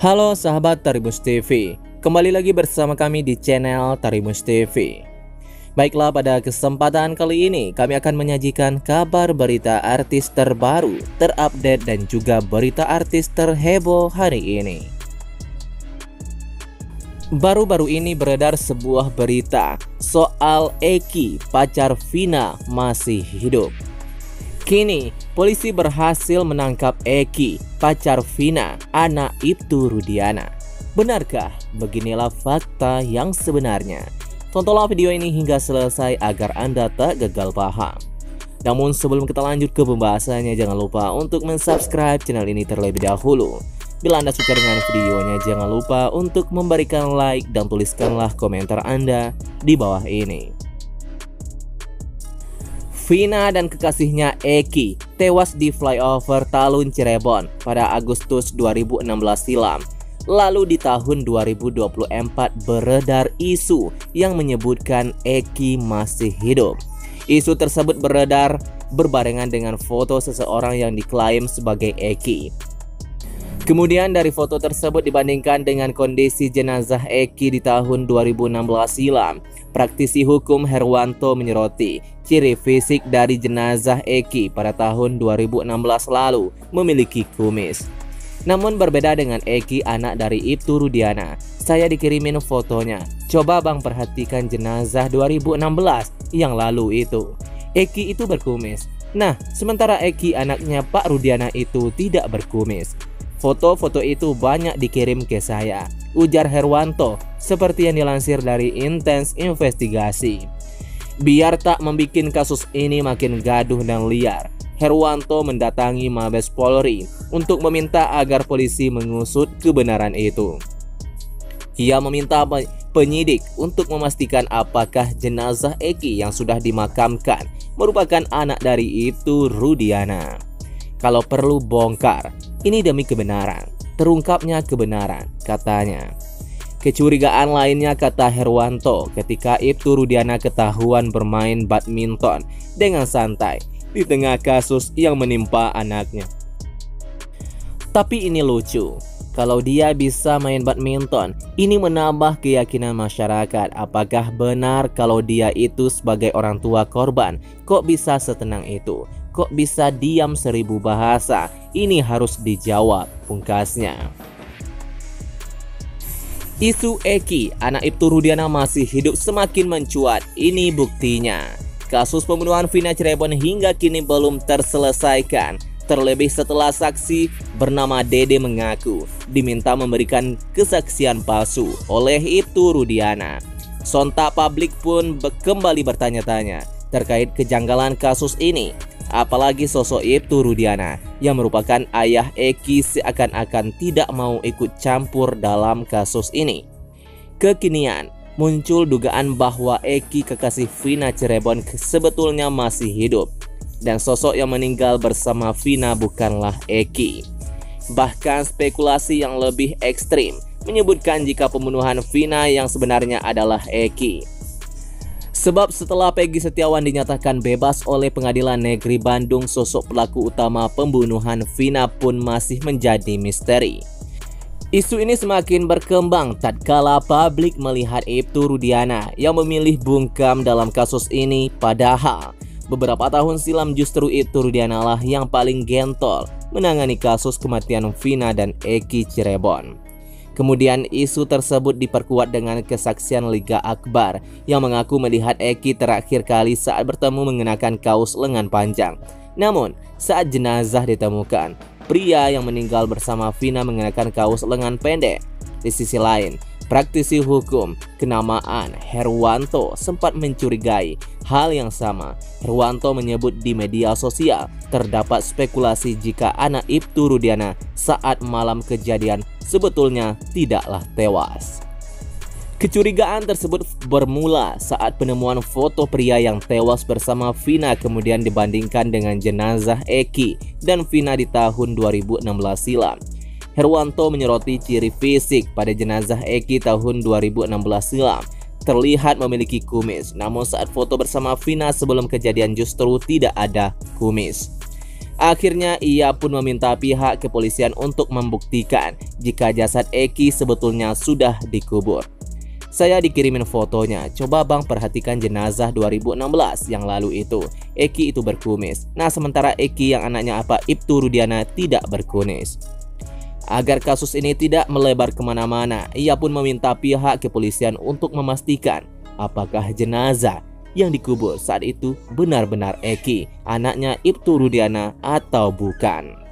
Halo sahabat Tarimus TV, kembali lagi bersama kami di channel Tarimus TV. Baiklah, pada kesempatan kali ini kami akan menyajikan kabar berita artis terbaru, terupdate dan juga berita artis terheboh hari ini. Baru-baru ini beredar sebuah berita soal Eki, pacar Vina, masih hidup. Kini, polisi berhasil menangkap Eki, pacar Vina, anak Ibtu Rudiana. Benarkah? Beginilah fakta yang sebenarnya. Tontonlah video ini hingga selesai agar Anda tak gagal paham. Namun sebelum kita lanjut ke pembahasannya, jangan lupa untuk mensubscribe channel ini terlebih dahulu. Bila Anda suka dengan videonya, jangan lupa untuk memberikan like dan tuliskanlah komentar Anda di bawah ini. Vina dan kekasihnya Eki tewas di flyover Talun Cirebon pada Agustus 2016 silam. Lalu di tahun 2024 beredar isu yang menyebutkan Eki masih hidup. Isu tersebut beredar berbarengan dengan foto seseorang yang diklaim sebagai Eki. Kemudian dari foto tersebut dibandingkan dengan kondisi jenazah Eki di tahun 2016 silam, praktisi hukum Herwanto menyoroti ciri fisik dari jenazah Eki pada tahun 2016 lalu memiliki kumis. Namun berbeda dengan Eki, anak dari Ibtu Rudiana, saya dikirimin fotonya. Coba bang perhatikan jenazah 2016 yang lalu itu. Eki itu berkumis. Nah, sementara Eki anaknya Pak Rudiana itu tidak berkumis. Foto-foto itu banyak dikirim ke saya, ujar Herwanto, seperti yang dilansir dari Intens Investigasi. Biar tak membuat kasus ini makin gaduh dan liar, Herwanto mendatangi Mabes Polri untuk meminta agar polisi mengusut kebenaran itu. Ia meminta penyidik untuk memastikan apakah jenazah Eki yang sudah dimakamkan merupakan anak dari Ibtu Rudiana. Kalau perlu bongkar, ini demi kebenaran, terungkapnya kebenaran, katanya. Kecurigaan lainnya, kata Herwanto, ketika Ibtu Rudiana ketahuan bermain badminton dengan santai di tengah kasus yang menimpa anaknya. Tapi ini lucu, kalau dia bisa main badminton, ini menambah keyakinan masyarakat. Apakah benar kalau dia itu sebagai orang tua korban? Kok bisa setenang itu? Kok bisa diam 1000 bahasa? Ini harus dijawab, pungkasnya. Isu Eki, anak Ibtu Rudiana masih hidup semakin mencuat. Ini buktinya. Kasus pembunuhan Vina Cirebon hingga kini belum terselesaikan. Terlebih setelah saksi bernama Dede mengaku diminta memberikan kesaksian palsu oleh Ibtu Rudiana. Sontak publik pun kembali bertanya-tanya terkait kejanggalan kasus ini. Apalagi sosok Ibtu Rudiana yang merupakan ayah Eki seakan-akan tidak mau ikut campur dalam kasus ini. Kekinian muncul dugaan bahwa Eki, kekasih Vina Cirebon, sebetulnya masih hidup dan sosok yang meninggal bersama Vina bukanlah Eki. Bahkan spekulasi yang lebih ekstrim menyebutkan jika pembunuhan Vina yang sebenarnya adalah Eki. Sebab setelah Peggy Setiawan dinyatakan bebas oleh Pengadilan Negeri Bandung, sosok pelaku utama pembunuhan Vina pun masih menjadi misteri. Isu ini semakin berkembang tatkala publik melihat Ibtu Rudiana yang memilih bungkam dalam kasus ini, padahal beberapa tahun silam justru Ibtu Rudiana lah yang paling gentol menangani kasus kematian Vina dan Eki Cirebon. Kemudian isu tersebut diperkuat dengan kesaksian Liga Akbar yang mengaku melihat Eki terakhir kali saat bertemu mengenakan kaos lengan panjang. Namun saat jenazah ditemukan, pria yang meninggal bersama Vina mengenakan kaos lengan pendek. Di sisi lain, praktisi hukum kenamaan Herwanto sempat mencurigai hal yang sama. Herwanto menyebut di media sosial terdapat spekulasi jika anak Ibtu Rudiana saat malam kejadian sebetulnya tidaklah tewas. Kecurigaan tersebut bermula saat penemuan foto pria yang tewas bersama Vina kemudian dibandingkan dengan jenazah Eki dan Vina di tahun 2016 silam. Herwanto menyoroti ciri fisik pada jenazah Eki tahun 2016 silam. Terlihat memiliki kumis, namun saat foto bersama Vina sebelum kejadian justru tidak ada kumis. Akhirnya ia pun meminta pihak kepolisian untuk membuktikan jika jasad Eki sebetulnya sudah dikubur. Saya dikirimin fotonya, coba bang perhatikan jenazah 2016 yang lalu itu. Eki itu berkumis. Nah sementara Eki yang anaknya Ibtu Rudiana tidak berkumis. Agar kasus ini tidak melebar kemana-mana, ia pun meminta pihak kepolisian untuk memastikan apakah jenazah yang dikubur saat itu benar-benar Eki, anaknya Ibtu Rudiana atau bukan.